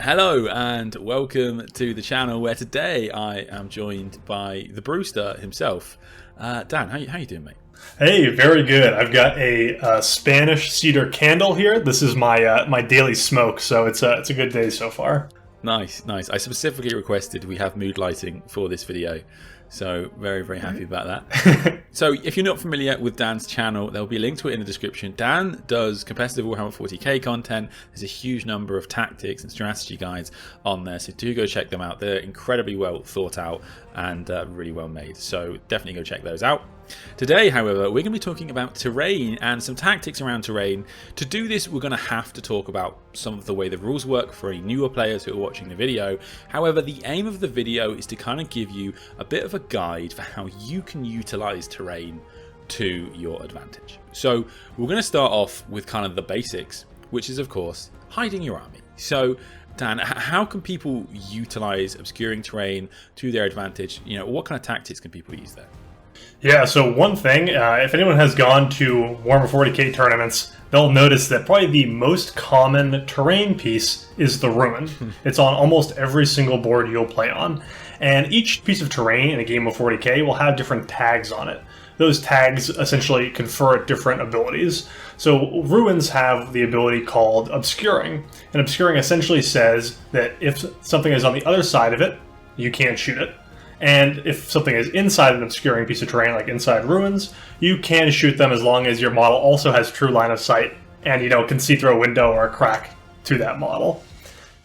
Hello and welcome to the channel where today I am joined by the Brewster himself. Dan, how you doing, mate? Hey, very good. I've got a Spanish cedar candle here. This is my my daily smoke, so it's a good day so far. Nice. I specifically requested we have mood lighting for this video, so very happy about that. So if you're not familiar with Dan's channel, there'll be a link to it in the description. Dan does competitive Warhammer 40K content. There's a huge number of tactics and strategy guides on there, so do go check them out. They're incredibly well thought out and really well made, so definitely go check those out. Today, however, we're going to be talking about terrain and some tactics around terrain. To do this, we're going to have to talk about some of the way the rules work for any newer players who are watching the video. However, the aim of the video is to kind of give you a bit of a guide for how you can utilize terrain to your advantage. So we're going to start off with kind of the basics, which is, of course, hiding your army. So Dan, how can people utilize obscuring terrain to their advantage? You know, what kind of tactics can people use there? Yeah, so one thing, if anyone has gone to Warhammer 40K tournaments, they'll notice that probably the most common terrain piece is the ruin. It's on almost every single board you'll play on. And each piece of terrain in a game of 40K will have different tags on it. Those tags essentially confer different abilities. So ruins have the ability called obscuring. And obscuring essentially says that if something is on the other side of it, you can't shoot it. And if something is inside an obscuring piece of terrain, like inside ruins, you can shoot them as long as your model also has true line of sight and, you know, can see through a window or a crack to that model.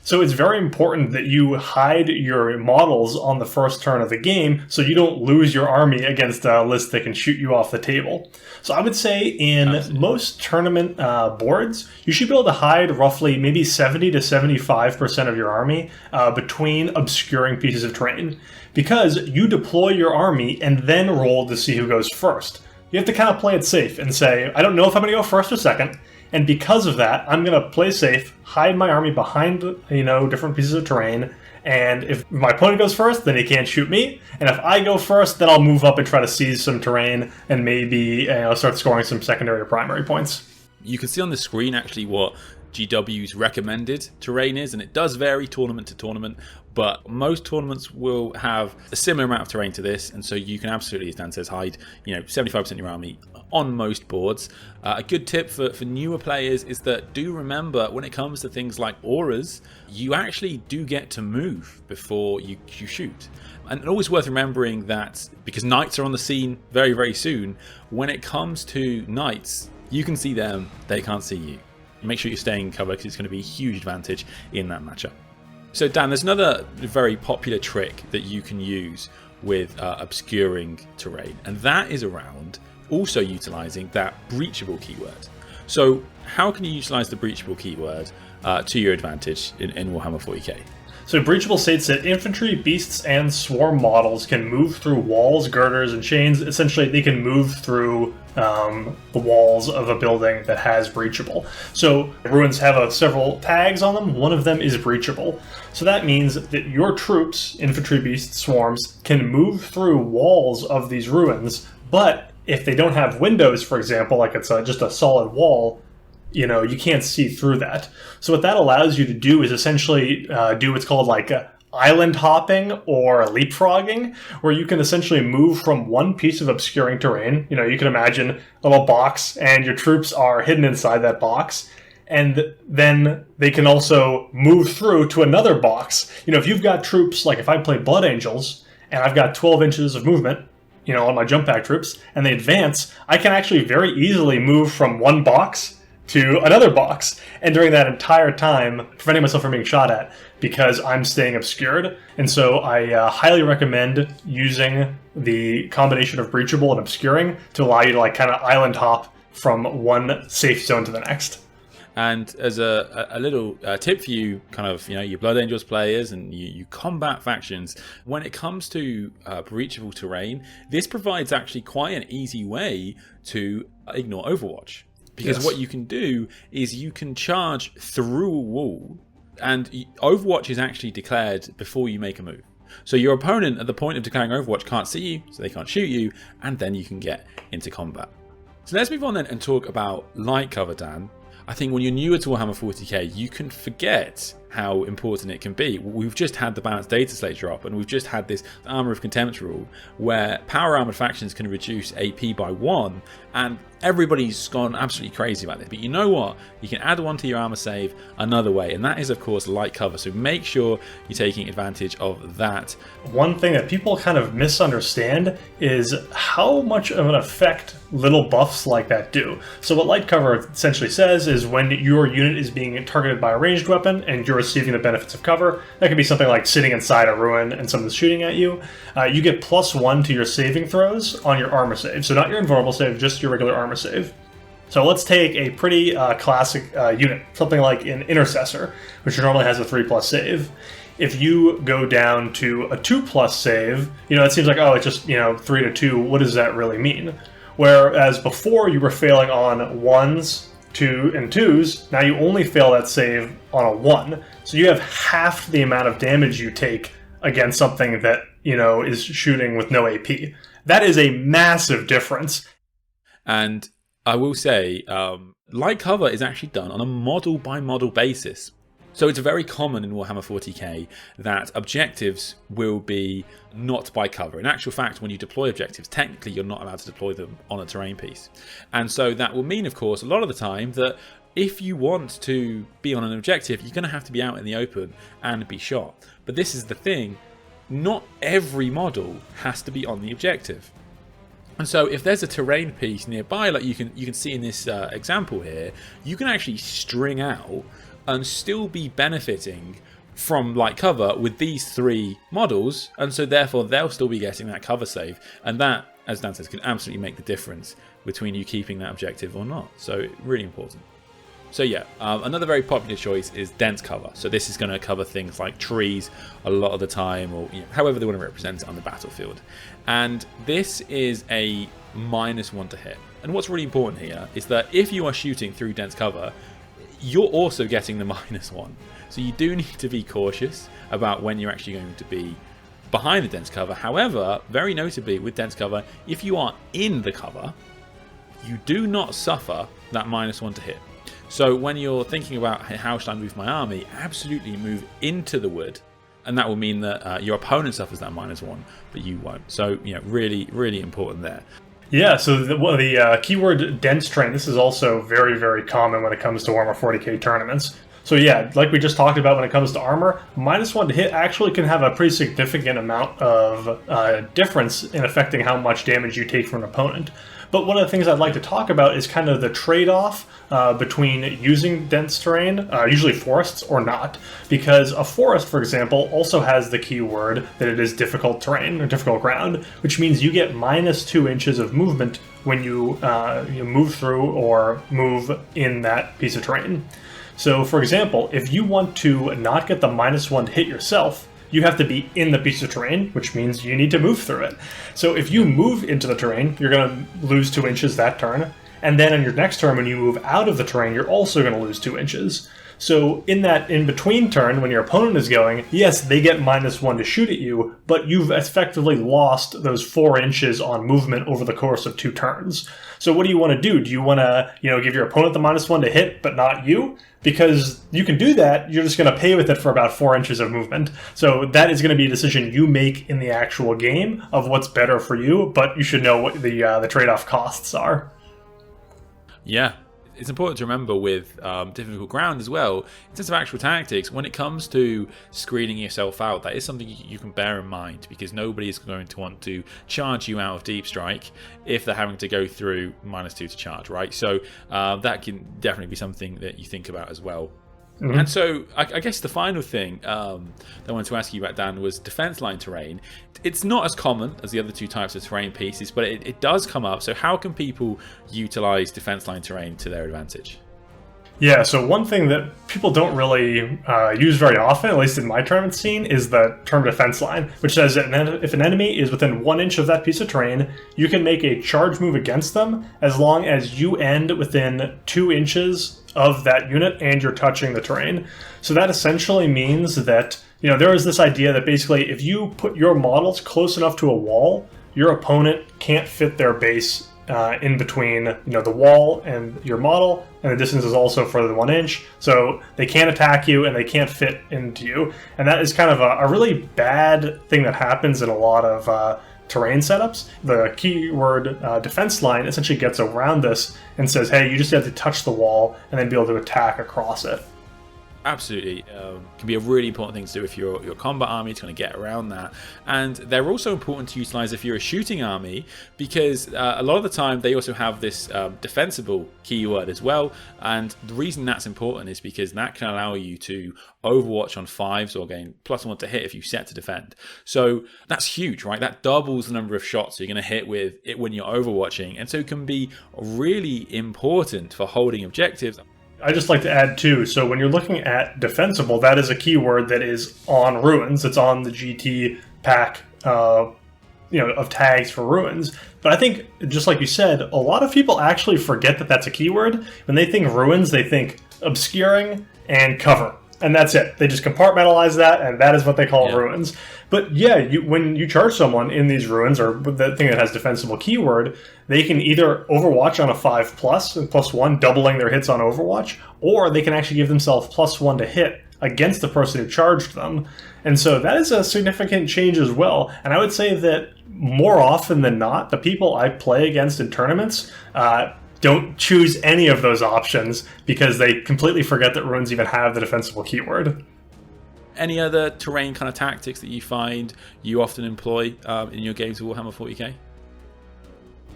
So it's very important that you hide your models on the first turn of the game so you don't lose your army against a list that can shoot you off the table. So I would say in most tournament boards, you should be able to hide roughly maybe 70 to 75% of your army between obscuring pieces of terrain, because you deploy your army and then roll to see who goes first. You have to kind of play it safe and say, I don't know if I'm going to go first or second, and because of that, I'm going to play safe, hide my army behind, you know, different pieces of terrain, and if my opponent goes first, then he can't shoot me, and if I go first, then I'll move up and try to seize some terrain and maybe start scoring some secondary or primary points. You can see on the screen actually what GW's recommended terrain is, and it does vary tournament to tournament, but most tournaments will have a similar amount of terrain to this, and so you can absolutely, as Dan says, hide 75% of your army on most boards. A good tip for newer players is that do remember when it comes to things like auras, you actually do get to move before you shoot. And always worth remembering that because knights are on the scene very soon, when it comes to knights, you can see them, they can't see you. Make sure you're staying in cover because it's going to be a huge advantage in that matchup. So Dan, there's another very popular trick that you can use with obscuring terrain, and that is around also utilizing that breachable keyword. So how can you utilize the breachable keyword to your advantage in Warhammer 40K? So breachable states that infantry, beasts, and swarm models can move through walls, girders, and chains. Essentially, they can move through the walls of a building that has breachable. So ruins have several tags on them. One of them is breachable. So that means that your troops, infantry, beasts, swarms, can move through walls of these ruins, but if they don't have windows, for example, like it's just a solid wall, you can't see through that. So what that allows you to do is essentially do what's called like island hopping or leapfrogging, where you can essentially move from one piece of obscuring terrain. You can imagine a little box and your troops are hidden inside that box. And then they can also move through to another box. If you've got troops, like if I play Blood Angels and I've got 12 inches of movement, on my jump pack troops, and they advance, I can actually very easily move from one box to another box, and during that entire time preventing myself from being shot at because I'm staying obscured. And so I highly recommend using the combination of breachable and obscuring to allow you to like kind of island hop from one safe zone to the next. And as a little tip for you, kind of, your Blood Angels players and you combat factions, when it comes to breachable terrain, this provides actually quite an easy way to ignore Overwatch. Because what you can do is you can charge through a wall, and Overwatch is actually declared before you make a move. So your opponent at the point of declaring Overwatch can't see you, so they can't shoot you, and then you can get into combat. So let's move on then and talk about light cover, Dan. I think when you're newer to Warhammer 40k, you can forget how important it can be. We've just had the balanced data slate drop, and we've just had this Armor of Contempt rule where power armored factions can reduce AP by 1, and everybody's gone absolutely crazy about this. But you know what? You can add 1 to your armor save another way, and that is, of course, light cover. So make sure you're taking advantage of that. One thing that people kind of misunderstand is how much of an effect little buffs like that do. So what light cover essentially says is when your unit is being targeted by a ranged weapon and you're receiving the benefits of cover, that could be something like sitting inside a ruin and someone's shooting at you, you get +1 to your saving throws on your armor save. So not your invulnerable save, just your regular armor save. So let's take a pretty classic unit, something like an Intercessor, which normally has a 3+ save. If you go down to a 2+ save, it seems like, oh, it's just 3 to 2. What does that really mean? Whereas before you were failing on 1s, 2, and 2s, now you only fail that save on a 1. So you have half the amount of damage you take against something that is shooting with no AP. That is a massive difference. And I will say, light cover is actually done on a model by model basis. So it's very common in Warhammer 40k that objectives will be not by cover. In actual fact, when you deploy objectives, technically you're not allowed to deploy them on a terrain piece. And so that will mean, of course, a lot of the time that if you want to be on an objective, you're going to have to be out in the open and be shot. But this is the thing, not every model has to be on the objective. And so if there's a terrain piece nearby, like you can see in this example here, you can actually string out and still be benefiting from light cover with these 3 models, and so therefore they'll still be getting that cover save, and that, as Dan says, can absolutely make the difference between you keeping that objective or not. So really important. So yeah, another very popular choice is dense cover. So this is going to cover things like trees a lot of the time, or however they want to represent it on the battlefield. And this is a -1 to hit. And what's really important here is that if you are shooting through dense cover, you're also getting the -1. So you do need to be cautious about when you're actually going to be behind the dense cover. However, very notably with dense cover, if you are in the cover, you do not suffer that -1 to hit. So when you're thinking about how should I move my army, absolutely move into the wood, and that will mean that your opponent suffers that -1, but you won't. So really, really important there. Yeah, so the keyword dense terrain, this is also very, very common when it comes to Warhammer 40k tournaments. So yeah, like we just talked about when it comes to armor, -1 to hit actually can have a pretty significant amount of difference in affecting how much damage you take from an opponent. But one of the things I'd like to talk about is kind of the trade-off between using dense terrain, usually forests, or not. Because a forest, for example, also has the keyword that it is difficult terrain, or difficult ground, which means you get -2 inches of movement when you move through or move in that piece of terrain. So, for example, if you want to not get the -1 to hit yourself, you have to be in the piece of terrain, which means you need to move through it. So if you move into the terrain, you're going to lose 2 inches that turn. And then on your next turn, when you move out of the terrain, you're also going to lose 2 inches. So in that in-between turn, when your opponent is going, yes, they get -1 to shoot at you, but you've effectively lost those 4 inches on movement over the course of 2 turns. So what do you want to do? Do you want to, give your opponent the -1 to hit, but not you? Because you can do that, you're just going to pay with it for about 4 inches of movement. So that is going to be a decision you make in the actual game of what's better for you, but you should know what the trade-off costs are. Yeah, it's important to remember with difficult ground as well, in terms of actual tactics, when it comes to screening yourself out, that is something you can bear in mind, because nobody is going to want to charge you out of deep strike if they're having to go through -2 to charge, right? So that can definitely be something that you think about as well. Mm-hmm. And so I guess the final thing that I wanted to ask you about, Dan, was defense line terrain. It's not as common as the other 2 types of terrain pieces, but it does come up. So how can people utilize defense line terrain to their advantage? Yeah, so one thing that people don't really use very often, at least in my tournament scene, is the term defense line, which says that if an enemy is within 1 inch of that piece of terrain, you can make a charge move against them as long as you end within 2 inches of that unit and you're touching the terrain. So that essentially means that, there is this idea that basically if you put your models close enough to a wall, your opponent can't fit their base in between, the wall and your model, and the distance is also further than 1 inch. So they can't attack you and they can't fit into you. And that is kind of a really bad thing that happens in a lot of terrain setups. The keyword defense line essentially gets around this and says, hey, you just have to touch the wall and then be able to attack across it. Absolutely. Can be a really important thing to do if you're combat army to kind of get around that. And they're also important to utilize if you're a shooting army, because a lot of the time they also have this defensible keyword as well. And the reason that's important is because that can allow you to overwatch on 5s or gain +1 to hit if you set to defend. So that's huge, right? That doubles the number of shots you're going to hit with it when you're overwatching. And so it can be really important for holding objectives. I just like to add too, so when you're looking at defensible, that is a keyword that is on ruins. It's on the GT pack, of tags for ruins. But I think, just like you said, a lot of people actually forget that that's a keyword. When they think ruins, they think obscuring and cover. And that's it. They just compartmentalize that, and that is what they call ruins. But yeah, when you charge someone in these ruins, or the thing that has defensible keyword, they can either overwatch on a 5+ and +1, doubling their hits on overwatch, or they can actually give themselves +1 to hit against the person who charged them. And so that is a significant change as well. And I would say that more often than not, the people I play against in tournaments don't choose any of those options because they completely forget that ruins even have the defensible keyword. Any other terrain kind of tactics that you find you often employ in your games of Warhammer 40k?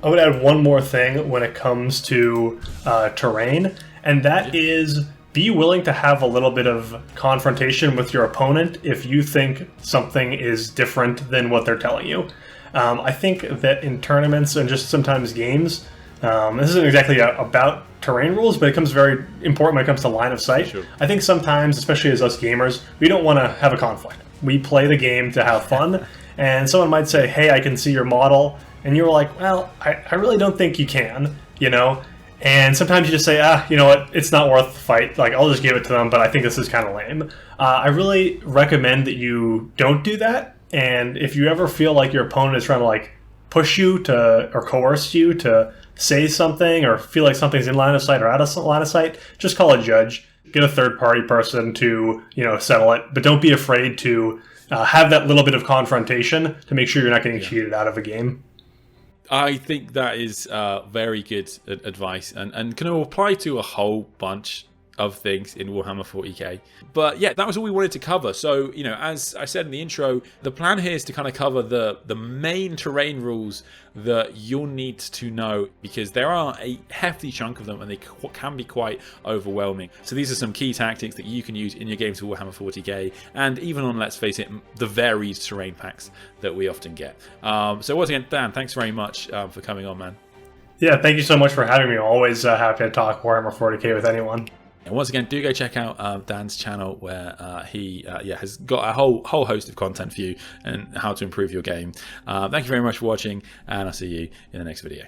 I would add one more thing when it comes to terrain, and that is be willing to have a little bit of confrontation with your opponent if you think something is different than what they're telling you. I think that in tournaments and just sometimes games, this isn't exactly about terrain rules, but it becomes very important when it comes to line of sight. Sure. I think sometimes, especially as us gamers, we don't want to have a conflict. We play the game to have fun, and someone might say, hey, I can see your model, and you're like, well, I really don't think you can, And sometimes you just say, you know what, it's not worth the fight. Like, I'll just give it to them, but I think this is kind of lame. I really recommend that you don't do that, and if you ever feel like your opponent is trying to, push you to, or coerce you to say something, or feel like something's in line of sight or out of line of sight, just call a judge. Get a third-party person to, settle it. But don't be afraid to have that little bit of confrontation to make sure you're not getting cheated out of a game. I think that is very good advice and can apply to a whole bunch of things in Warhammer 40k. But yeah, that was all we wanted to cover. So, as I said in the intro, the plan here is to kind of cover the main terrain rules that you'll need to know, because there are a hefty chunk of them and they can be quite overwhelming. So these are some key tactics that you can use in your games of Warhammer 40k, and even on, let's face it, the varied terrain packs that we often get. So once again, Dan, thanks very much for coming on, man. Yeah, thank you so much for having me. Always happy to talk Warhammer 40k with anyone. And once again, do go check out Dan's channel, where he has got a whole host of content for you and how to improve your game. Thank you very much for watching, and I'll see you in the next video.